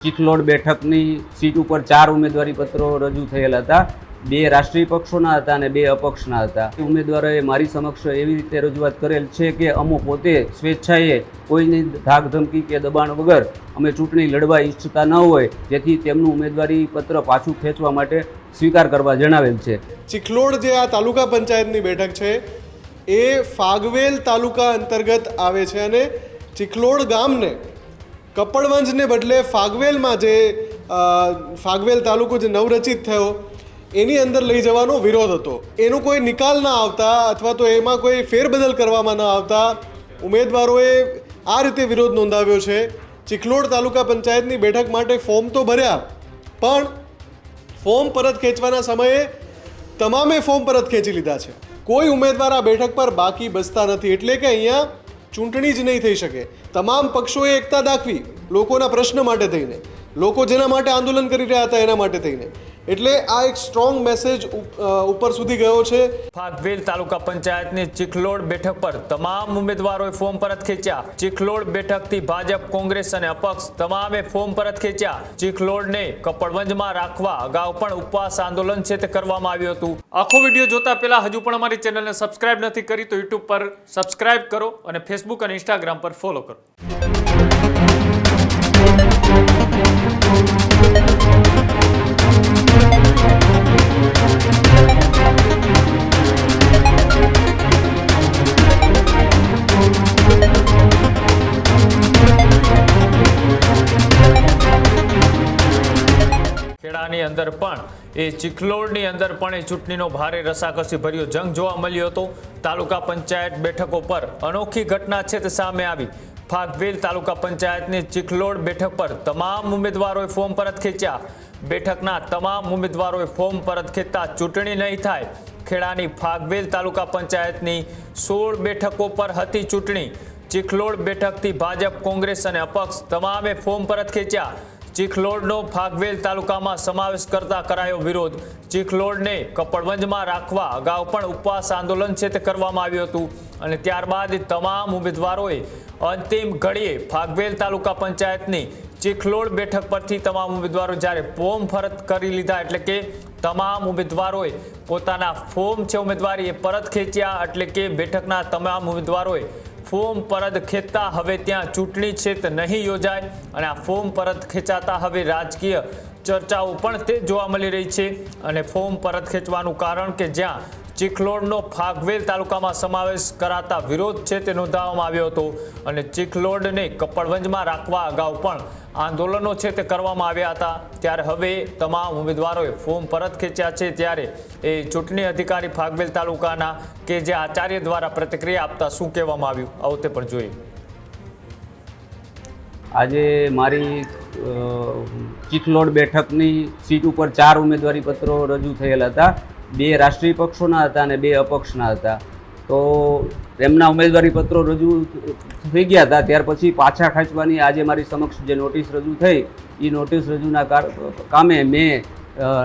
ચિખલોડ બેઠકની સીટ ઉપર 4 ઉમેદવારી પત્રો રજૂ થયેલા હતા। 2 રાષ્ટ્રીય પક્ષોના હતા અને 2 અપક્ષના હતા। ઉમેદવારોએ મારી સમક્ષ એવી રીતે રજૂઆત કરેલ છે કે અમો પોતે સ્વેચ્છાએ કોઈની ધાક ધમકી કે દબાણ વગર અમે ચૂંટણી લડવા ઈચ્છતા ન હોય, જેથી તેમનું ઉમેદવારી પત્ર પાછું ખેંચવા માટે સ્વીકાર કરવા જણાવેલ છે। ચિખલોડ જે આ તાલુકા પંચાયતની બેઠક છે એ ફાગવેલ તાલુકા અંતર્ગત આવે છે અને ચિખલોડ ગામને કપડવંજને બદલે ફાગવેલમાં જે ફાગવેલ તાલુકો જે નવરચિત થયો એની અંદર લઈ જવાનો વિરોધ હતો। એનો કોઈ નિકાલ ના આવતા અથવા તો એમાં કોઈ ફેરબદલ કરવામાં ન આવતા ઉમેદવારોએ આ રીતે વિરોધ નોંધાવ્યો છે। ચિખલોડ તાલુકા પંચાયતની બેઠક માટે ફોર્મ તો ભર્યા, પણ ફોર્મ પરત ખેંચવાના સમયે તમામે ફોર્મ પરત ખેંચી લીધા છે। કોઈ ઉમેદવાર આ બેઠક પર બાકી બચતા નથી, એટલે કે અહીંયા ચૂંટણી જ નહીં થઈ શકે। તમામ પક્ષોએ એકતા દાખવી લોકોના પ્રશ્ન માટે થઈને, લોકો જેના માટે આંદોલન કરી રહ્યા હતા એના માટે થઈને, એટલે આ એક સ્ટ્રોંગ મેસેજ ઉપર સુધી ગયો છે। ફાગવેલ તાલુકા પંચાયતની ચિખલોડ બેઠક પર તમામ ઉમેદવારોએ ફોર્મ પરત ખેંચ્યા। ચિખલોડ બેઠકથી ભાજપ, કોંગ્રેસ અને અપક્ષ તમામે ફોર્મ પરત ખેંચ્યા। ચિખલોડને કપડવંજમાં રાખવા અગાઉ પણ ઉપવાસ આંદોલન છે તે કરવામાં આવ્યું હતું। આખો વિડીયો જોતા પહેલા હજુ પણ અમારી ચેનલને સબસ્ક્રાઇબ નથી કરી તો યુટ્યુબ પર સબસ્ક્રાઇબ કરો અને ફેસબુક અને ઇન્સ્ટાગ્રામ પર ફોલો કરો। ખેડાની અંદર પણ ચિખલોડની અંદર પણ ચૂંટણીનો ભારે રસાકસી ભર્યો જંગ જોવા મળ્યો હતો। તાલુકા પંચાયત બેઠકો પર અનોખી ઘટના છે તે સામે આવી। ફાગવેલ તાલુકા પંચાયતની ચિખલોડ બેઠક પર તમામ ઉમેદવારોએ ફોર્મ પરત ખેંચ્યા। બેઠકના તમામ ઉમેદવારોએ ફોર્મ પરત ખેંચતા ચૂંટણી નહીં થાય। ખેડાની ફાગવેલ તાલુકા પંચાયતની 16 બેઠકો પર હતી ચૂંટણી। ચિખલોડ બેઠકથી ભાજપ, કોંગ્રેસ અને અપક્ષ તમામે ફોર્મ પરત ખેંચ્યા। ચિખલોડનો ફાગવેલ તાલુકામાં સમાવેશ કરતા કરાયો વિરોધ। ચિખલોડને કપડવંજમાં રાખવા અગાઉ પણ ઉપવાસ આંદોલન છે તે કરવામાં આવ્યું હતું અને ત્યારબાદ તમામ ઉમેદવારોએ અંતિમ ઘડીએ ફાગવેલ તાલુકા પંચાયતની ચિખલોડ બેઠક પરથી તમામ ઉમેદવારો જ્યારે ફોર્મ પરત કરી લીધા, એટલે કે તમામ ઉમેદવારોએ પોતાના ફોર્મ છે ઉમેદવારી એ પરત ખેંચ્યા, એટલે કે બેઠકના તમામ ઉમેદવારોએ ફોર્મ પરત ખેંચતા હવે ત્યાં ચૂંટણી છે તે નહીં યોજાય અને આ ફોર્મ પરત ખેંચાતા હવે રાજકીય ચર્ચાઓ પણ તે જોવા મળી રહી છે। અને ફોર્મ પરત ખેંચવાનું કારણ કે જ્યાં ચિખલોડનો ફાગવેલ તાલુકામાં સમાવેશ કરાતા વિરોધ છે તે નોંધાવવામાં આવ્યો હતો અને ચિખલોડને કપડવંજમાં રાખવા અગાઉ પણ આંદોલનો છે તે કરવામાં આવ્યા હતા। ત્યારે હવે તમામ ઉમેદવારોએ ફોર્મ પરત ખેંચ્યા છે। ત્યારે એ ચૂંટણી અધિકારી ફાગવેલ તાલુકાના કે જે આચાર્ય દ્વારા પ્રતિક્રિયા આપતા શું કહેવામાં આવ્યું આવો તે પણ જોઈએ। આજે મારી ચિખલોડ બેઠકની સીટ ઉપર 4 ઉમેદવારી પત્રો રજૂ થયેલા હતા। 2 રાષ્ટ્રીય પક્ષોના હતા અને 2 અપક્ષના હતા। તો તેમના ઉમેદવારી પત્રો રજૂ થઈ ગયા હતા, ત્યાર પછી પાછા ખેંચવાની આજે મારી સમક્ષ જે નોટિસ રજૂ થઈ એ નોટિસ રજૂના કામે મેં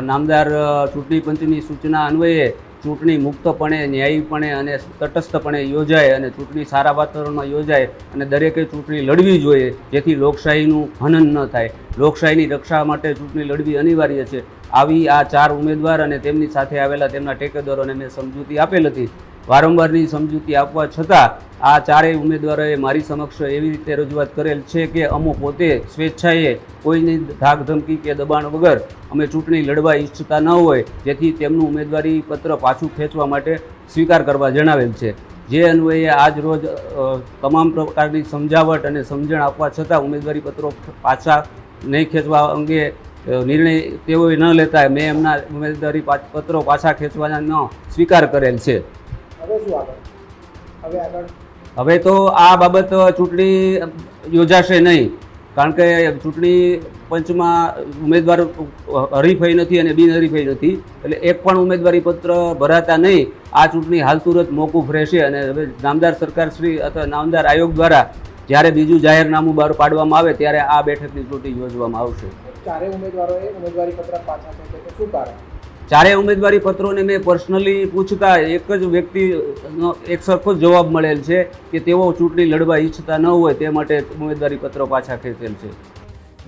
નામદાર ચૂંટણી પંચની સૂચના અન્વયે ચૂંટણી મુક્તપણે, ન્યાયીપણે અને તટસ્થપણે યોજાય અને ચૂંટણી સારા વાતાવરણમાં યોજાય અને દરેકે ચૂંટણી લડવી જોઈએ, જેથી લોકશાહીનું હનન ન થાય। લોકશાહીની રક્ષા માટે ચૂંટણી લડવી અનિવાર્ય છે। આવી આ 4 ઉમેદવાર અને તેમની સાથે આવેલા તેમના ટેકેદારોને મેં સમજૂતી આપેલ હતી। વારંવારની સમજૂતી આપવા છતાં આ 4 ઉમેદવારોએ મારી સમક્ષ એવી રીતે રજૂઆત કરેલ છે કે અમો પોતે સ્વેચ્છાએ કોઈની ધાક ધમકી કે દબાણ વગર અમે ચૂંટણી લડવા ઈચ્છતા ન હોય, જેથી તેમનું ઉમેદવારી પત્ર પાછું ખેંચવા માટે સ્વીકાર કરવા જણાવેલ છે। જે અન્વયે આજ રોજ તમામ પ્રકારની સમજાવટ અને સમજણ આપવા છતાં ઉમેદવારી પત્રો પાછા નહીં ખેંચવા અંગે નિર્ણય તેઓએ ન લેતા મેં એમના ઉમેદવારી પત્રો પાછા ખેંચવાના સ્વીકાર કરેલ છે। હવે તો આ બાબત ચૂંટણી યોજાશે નહીં, કારણ કે ચૂંટણી પંચમાં ઉમેદવાર હરીફાઈ નથી અને બિનહરીફાઈ નથી, એટલે એક પણ ઉમેદવારી પત્ર ભરાતા નહીં આ ચૂંટણી હાલ તુરંત મોકૂફ રહેશે અને હવે નામદાર સરકારશ્રી અથવા નામદાર આયોગ દ્વારા જ્યારે બીજું જાહેરનામું બહાર પાડવામાં આવે ત્યારે આ બેઠકની ચૂંટણી યોજવામાં આવશે। 4 ઉમેદવારોએ ઉમેદવારી પત્ર પાછા ખેંચ્યા, શું કારણ? 4 ઉમેદવારી પત્રોને મેં પર્સનલી પૂછતા એક જ વ્યક્તિનો એક સરખો જ જવાબ મળેલ છે કે તેઓ ચૂંટણી લડવા ઈચ્છતા ન હોય તે માટે ઉમેદવારી પત્રો પાછા ખેંચેલ છે।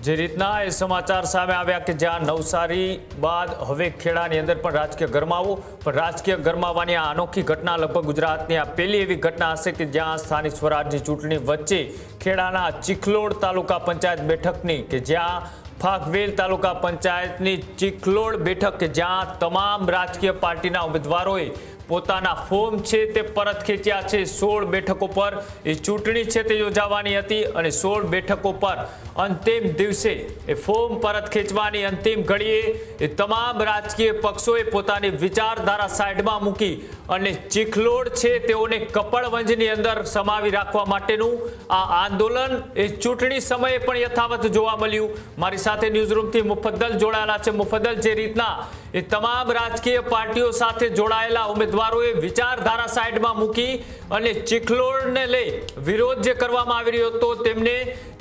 જે રીતના એ સમાચાર સામે આવ્યા કે જ્યાં નવસારી બાદ હવે ખેડાની અંદર પણ રાજકીય ગરમાવો, પણ રાજકીય ગરમાવાની આ અનોખી ઘટના લગભગ ગુજરાતની આ પહેલી એવી ઘટના હશે કે જ્યાં સ્થાનિક સ્વરાજની ચૂંટણી વચ્ચે ખેડાના ચિખલોડ તાલુકા પંચાયત બેઠકની કે જ્યાં ફાગવેલ તાલુકા પંચાયતની ચિખલોડ બેઠક કે જ્યાં તમામ રાજકીય પાર્ટીના ઉમેદવારોએ પોતાના ફોર્મ છે તે પરત ખેંચ્યા છે। 16 બેઠકો પર એ ચૂંટણી છે તે યોજાવાની હતી અને 16 બેઠકો પર અંતિમ દિવસે એ ફોર્મ પરત ખેંચવાની અંતિમ ઘડીએ એ તમામ રાજકીય પક્ષોએ પોતાની વિચારધારા સાઈડમાં મૂકી અને ચિખલોડ છે તેઓને કપડવંજની અંદર સમાવી રાખવા માટેનું આ આંદોલન એ ચૂંટણી સમયે પણ યથાવત જોવા મળ્યું। મારી સાથે ન્યૂઝરૂમથી મુફદ્દલ જોડાયેલા છે। મુફદ્દલ, જે રીતના એ તમામ રાજકીય પાર્ટીઓ સાથે જોડાયેલા ઉમેદવારોએ વિચારધારા સાઈડમાં મૂકી અને ચિખલોડને લઈ વિરોધ જે કરવામાં આવી રહ્યો હતો તેમને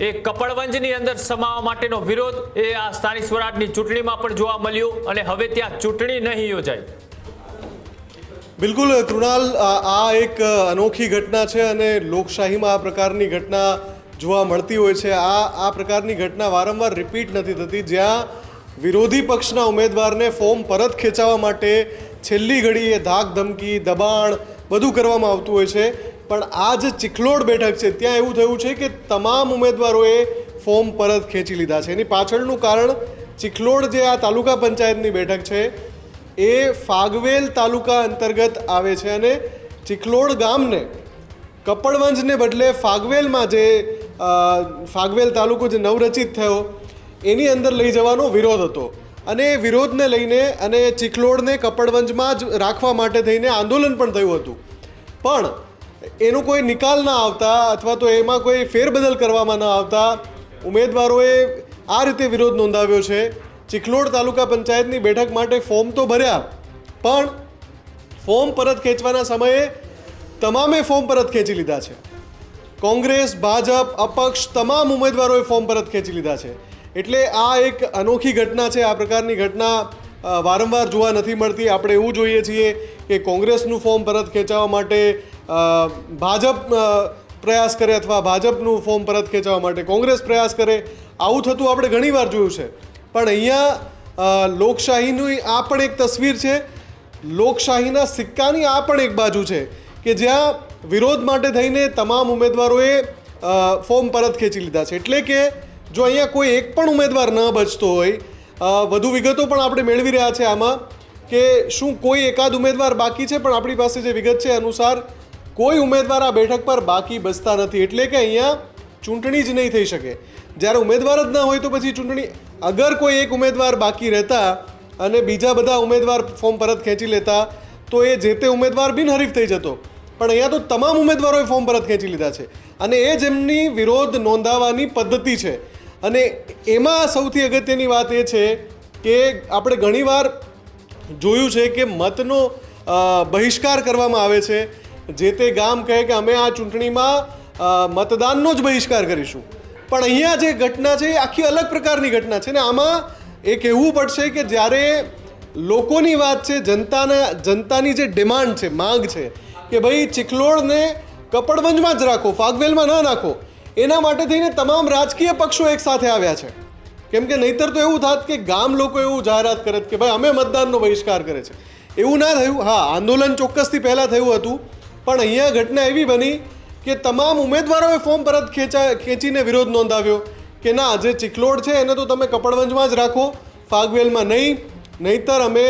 એ કપડવંજની અંદર સમાવવા માટેનો વિરોધ એ આ સ્થાનિક સ્વરાજની ચૂંટણીમાં પણ જોવા મળ્યો અને હવે ત્યાં ચૂંટણી નહીં યોજાય। બિલકુલ કૃણાલ, આ એક અનોખી ઘટના છે અને લોકશાહીમાં આ પ્રકારની ઘટના જોવા મળતી હોય છે। આ પ્રકારની ઘટના વારંવાર રિપીટ નથી થતી, જ્યાં વિરોધી પક્ષના ઉમેદવારને ફોર્મ પરત ખેંચાવવા માટે છેલ્લી ઘડીએ ધાક ધમકી, દબાણ બધું કરવામાં આવતું હોય છે। પણ આ જે ચિખલોડ બેઠક છે ત્યાં એવું થયું છે કે તમામ ઉમેદવારોએ ફોર્મ પરત ખેંચી લીધા છે। એની પાછળનું કારણ ચિખલોડ જે આ તાલુકા પંચાયતની બેઠક છે એ ફાગવેલ તાલુકા અંતર્ગત આવે છે અને ચિખલોડ ગામને કપડવંજને બદલે ફાગવેલમાં જે ફાગવેલ તાલુકો જે નવરચિત થયો એની અંદર લઈ જવાનો વિરોધ હતો અને એ વિરોધને લઈને અને ચિખલોડને કપડવંજમાં જ રાખવા માટે થઈને આંદોલન પણ થયું હતું। પણ એનો કોઈ નિકાલ ના આવતા અથવા તો એમાં કોઈ ફેરબદલ કરવામાં ન આવતા ઉમેદવારોએ આ રીતે વિરોધ નોંધાવ્યો છે। ચિખલોડ તાલુકા પંચાયતની બેઠક માટે ફોર્મ તો ભર્યા, પણ ફોર્મ પરત ખેંચવાના સમયે તમામે ફોર્મ પરત ખેંચી લીધા છે। કોંગ્રેસ, ભાજપ, અપક્ષ તમામ ઉમેદવારોએ ફોર્મ પરત ખેંચી લીધા છે। એટલે આ એક અનોખી ઘટના છે। આ પ્રકારની ઘટના વારંવાર જોવા નથી મળતી। આપણે એવું જોઈએ છીએ કે કોંગ્રેસનું ફોર્મ પરત ખેંચવા માટે ભાજપ પ્રયાસ કરે અથવા ભાજપનું ફોર્મ પરત ખેંચવા માટે કોંગ્રેસ પ્રયાસ કરે, આવું થતું આપણે ઘણીવાર જોયું છે। પણ અહીંયા લોકશાહીની આ પણ એક તસવીર છે, લોકશાહીના સિક્કાની આ પણ એક બાજુ છે કે જ્યાં વિરોધ માટે થઈને તમામ ઉમેદવારોએ ફોર્મ પરત ખેંચી લીધા છે। એટલે કે જો અહીંયા કોઈ એક પણ ઉમેદવાર ન બચતો હોય, વધુ વિગતો પણ આપણે મેળવી રહ્યા છે આમાં કે શું કોઈ એકાદ ઉમેદવાર બાકી છે, પણ આપણી પાસે જે વિગત છે અનુસાર કોઈ ઉમેદવાર આ બેઠક પર બાકી બચતા નથી। એટલે કે અહીંયા ચૂંટણી જ નહીં થઈ શકે। જ્યારે ઉમેદવાર જ ના હોય તો પછી ચૂંટણી, અગર કોઈ એક ઉમેદવાર બાકી રહેતા અને બીજા બધા ઉમેદવાર ફોર્મ પરત ખેંચી લેતા તો એ જે તે ઉમેદવાર બિનહરીફ થઈ જતો। પણ અહીંયા તો તમામ ઉમેદવારોએ ફોર્મ પરત ખેંચી લીધા છે અને એ જ એમની વિરોધ નોંધાવવાની પદ્ધતિ છે। અને એમાં સૌથી અગત્યની વાત એ છે કે આપણે ઘણીવાર જોયું છે કે મતનો બહિષ્કાર કરવામાં આવે છે। જે તે ગામ કહે કે અમે આ ચૂંટણીમાં મતદાનનો જ બહિષ્કાર કરીશું, પણ અહીંયા જે ઘટના છે એ આખી અલગ પ્રકારની ઘટના છે ને આમાં એ કહેવું પડશે કે જ્યારે લોકોની વાત છે, જનતાની જે ડિમાન્ડ છે, માંગ છે કે ભાઈ ચિખલોડને કપડવંજમાં જ રાખો, ફાગવેલમાં ન નાખો, એના માટે થઈને તમામ રાજકીય પક્ષો એક સાથે આવ્યા છે। કેમ કે નહીંતર તો એવું થાત કે ગામ લોકો એવું જાહેરાત કરે કે ભાઈ અમે મતદાનનો બહિષ્કાર કરે છે, એવું ના થયું। હા, આંદોલન ચોક્કસથી પહેલાં થયું હતું, પણ અહીંયા ઘટના એવી બની કે તમામ ઉમેદવારોએ ફોર્મ પરત ખેંચીને વિરોધ નોંધાવ્યો કે ના, જે ચિખલોડ છે એને તો તમે કપડવંજમાં જ રાખો, ફાગવેલમાં નહીં, નહીંતર અમે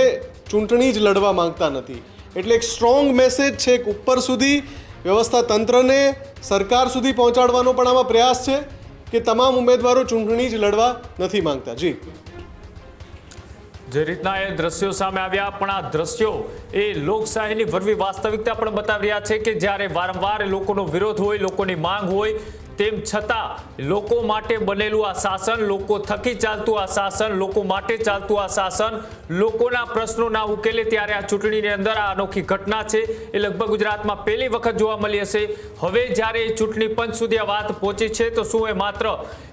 ચૂંટણી જ લડવા માંગતા નથી। એટલે એક સ્ટ્રોંગ મેસેજ છે એક ઉપર સુધી વ્યવસ્થા તંત્રને, સરકાર સુધી પહોંચાડવાનો પણ આમાં પ્રયાસ છે કે તમામ ઉમેદવારો ચૂંટણી જ લડવા નથી માંગતા। જી, જે રીતના એ દ્રશ્યો સામે આવ્યા, પણ આ દ્રશ્યો એ લોકશાહીની વરવી વાસ્તવિકતા પણ બતાવી રહ્યા છે કે જ્યારે વારંવાર લોકોનો વિરોધ હોય, લોકોની માંગ હોય, તેમ છતાં લોકો માટે બનેલું આ શાસન, લોકો થકી ચાલતું આ શાસન, લોકો માટે ચાલતું આ શાસન લોકોના પ્રશ્નો ના ઉકેલે ત્યારે આ ચૂંટણીની અંદર આ અનોખી ઘટના છે એ લગભગ ગુજરાતમાં પહેલી વખત જોવા મળી હશે। હવે જ્યારે ચૂંટણી પંચ સુધી આ વાત પહોંચી છે તો શું એ માત્ર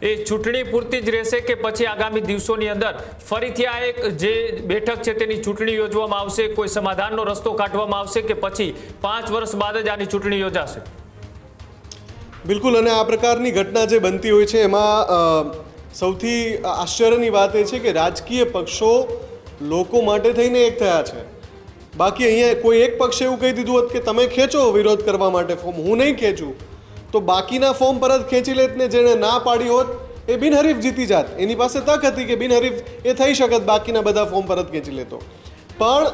એ ચૂંટણી પૂરતી જ રહેશે કે પછી આગામી દિવસોની અંદર ફરીથી આ એક જે બેઠક છે તેની ચૂંટણી યોજવામાં આવશે, કોઈ સમાધાનનો રસ્તો કાઢવામાં આવશે કે પછી 5 વર્ષ બાદ જ આની ચૂંટણી યોજાશે? બિલકુલ, અને આ પ્રકારની ઘટના જે બનતી હોય છે એમાં સૌથી આશ્ચર્યની વાત એ છે કે રાજકીય પક્ષો લોકો માટે થઈને એક થયા છે. બાકી અહીંયા કોઈ એક પક્ષે એવું કહી દીધું હોત કે તમે ખેંચો વિરોધ કરવા માટે ફોર્મ, હું નહીં ખેંચું, તો બાકીના ફોર્મ પરત ખેંચી લેત ને જેણે ના પાડી હોત એ બિનહરીફ જીતી જાત. એની પાસે તક હતી કે બિનહરીફ એ થઈ શકત, બાકીના બધા ફોર્મ પરત ખેંચી લેતો. પણ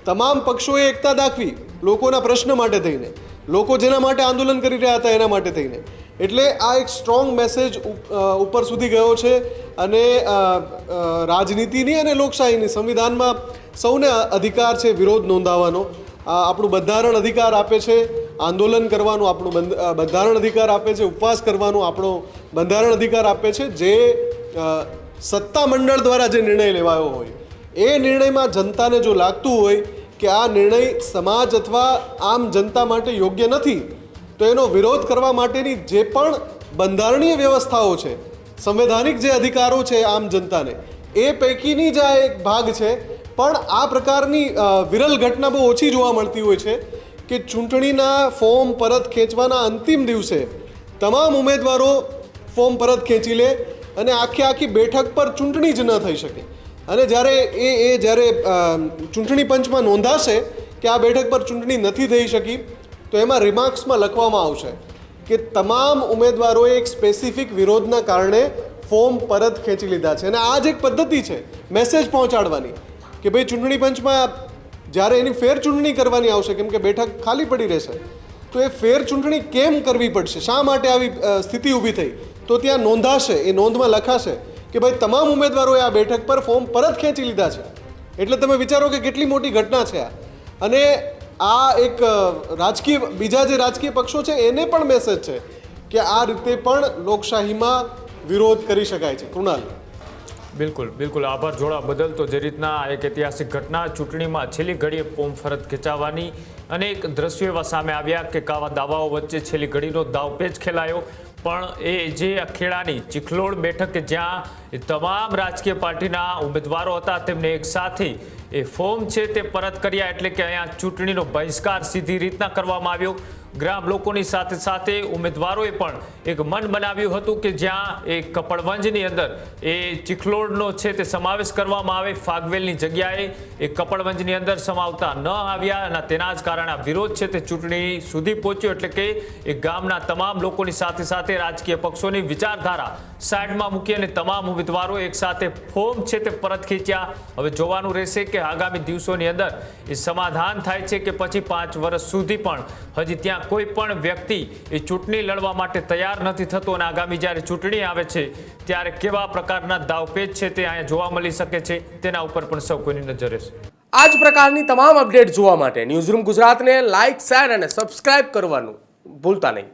તમામ પક્ષોએ એકતા દાખવી લોકોના પ્રશ્ન માટે થઈને, લોકો જેના માટે આંદોલન કરી રહ્યા હતા એના માટે થઈને. એટલે આ એક સ્ટ્રોંગ મેસેજ ઉપર સુધી ગયો છે. અને રાજનીતિની અને લોકશાહીની સંવિધાનમાં સૌને અધિકાર છે વિરોધ નોંધાવવાનો. આપણું બંધારણ અધિકાર આપે છે આંદોલન કરવાનું, આપણું બંધારણ અધિકાર આપે છે ઉપવાસ કરવાનું, આપણો બંધારણ અધિકાર આપે છે. જે સત્તા મંડળ દ્વારા જે નિર્ણય લેવાયો હોય એ નિર્ણયમાં જનતાને જો લાગતું હોય કે આ નિર્ણય સમાજ અથવા આમ જનતા માટે યોગ્ય નથી, તો એનો વિરોધ કરવા માટેની જે પણ બંધારણીય વ્યવસ્થાઓ છે, સંવૈધાનિક જે અધિકારો છે આમ જનતાને, એ પૈકીની જ આ એક ભાગ છે. પણ આ પ્રકારની વિરલ ઘટના બહુ ઓછી જોવા મળતી હોય છે કે ચૂંટણીના ફોર્મ પરત ખેંચવાના અંતિમ દિવસે તમામ ઉમેદવારો ફોર્મ પરત ખેંચી લે અને આખી બેઠક પર ચૂંટણી જ ન થઈ શકે. અને જ્યારે જ્યારે ચૂંટણી પંચમાં નોંધાશે કે આ બેઠક પર ચૂંટણી નથી થઈ શકી, તો એમાં રિમાર્ક્સમાં લખવામાં આવશે કે તમામ ઉમેદવારોએ એક સ્પેસિફિક વિરોધના કારણે ફોર્મ પરત ખેંચી લીધા છે. અને આ જ એક પદ્ધતિ છે મેસેજ પહોંચાડવાની કે ભાઈ ચૂંટણી પંચમાં જ્યારે એની ફેર ચૂંટણી કરવાની આવશે, કેમ કે બેઠક ખાલી પડી રહેશે, તો એ ફેર ચૂંટણી કેમ કરવી પડશે, શા માટે આવી સ્થિતિ ઊભી થઈ, તો ત્યાં નોંધાશે, એ નોંધમાં લખાશે કે ભાઈ તમામ ઉમેદવારોએ આ બેઠક પર ફોર્મ પરત ખેંચી લીધા છે. એટલે તમે વિચારો કે કેટલી મોટી ઘટના છે આ. અને આ એક બીજા જે રાજકીય પક્ષો છે એને પણ મેસેજ છે કે આ રીતે પણ લોકશાહીમાં વિરોધ કરી શકાય છે. કૃણાલ, બિલકુલ આભાર જોડા બદલ. તો જે રીતના એક ઐતિહાસિક ઘટના ચૂંટણીમાં છેલ્લી ઘડીએ ફોર્મ પરત ખેંચાવવાની અનેક દ્રશ્યો એવા સામે આવ્યા કે કાવા દાવાઓ વચ્ચે છેલ્લી ઘડીનો દાવપેચ ખેલાયો. પણ એ જે ખેડાની ચિખલોડ બેઠક કે જ્યાં તમામ રાજકીય પાર્ટીના ઉમેદવારો હતા તેમને એક સાથે એ ફોર્મ છે તે પરત કર્યા. એટલે કે અહીંયા ચૂંટણીનો બહિષ્કાર સીધી રીતના કરવામાં આવ્યો. ગ્રામ લોકોની સાથે સાથે ઉમેદવારોએ પણ એક મન બનાવ્યું હતું કે જ્યાં એ કપડવંજની અંદર એ ચિખલોડનો છે તે સમાવેશ કરવામાં આવે, ફાગવેલની જગ્યાએ એ કપડવંજની અંદર સમાવતા ન આવ્યા અને તેના જ કારણે આ વિરોધ છે તે ચૂંટણી સુધી પહોંચ્યો. એટલે કે એ ગામના તમામ લોકોની સાથે સાથે રાજકીય પક્ષોની વિચારધારા સાઈડમાં મૂકી અને તમામ ઉમેદવારો એક સાથે ફોર્મ છે તે પરત ખેંચ્યા. હવે જોવાનું રહેશે કે આગામી દિવસોની અંદર એ સમાધાન થાય છે કે પછી 5 વર્ષ સુધી પણ હજી ત્યાં કોઈ પણ વ્યક્તિ એ ચૂંટણી લડવા માટે તૈયાર નથી થતો. અને આગામી જ્યારે ચૂંટણી આવે છે ત્યારે કેવા પ્રકારના દાવપેચ છે તે અહીંયા જોવા મળી શકે છે, તેના ઉપર પણ સૌ કોઈની નજર રહેશે. આ જ પ્રકારની તમામ અપડેટ જોવા માટે ન્યૂઝરૂમ ગુજરાતને લાઇક, શેર અને સબસ્ક્રાઇબ કરવાનું ભૂલતા નહીં.